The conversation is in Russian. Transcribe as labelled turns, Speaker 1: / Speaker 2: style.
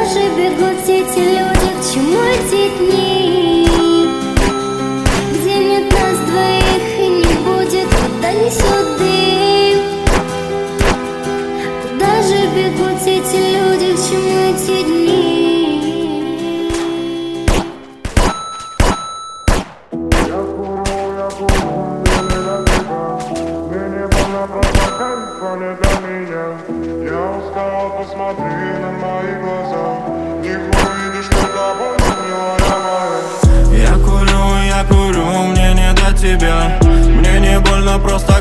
Speaker 1: же бегут все эти люди, к чему эти дни, где нет нас двоих и не будет, куда несет дым? Куда же бегут все эти люди, к чему эти дни?
Speaker 2: Я устал, посмотри на мои глаза. Не увидишь, что тобой милая моя. Я курю, мне не до тебя. Мне не больно, просто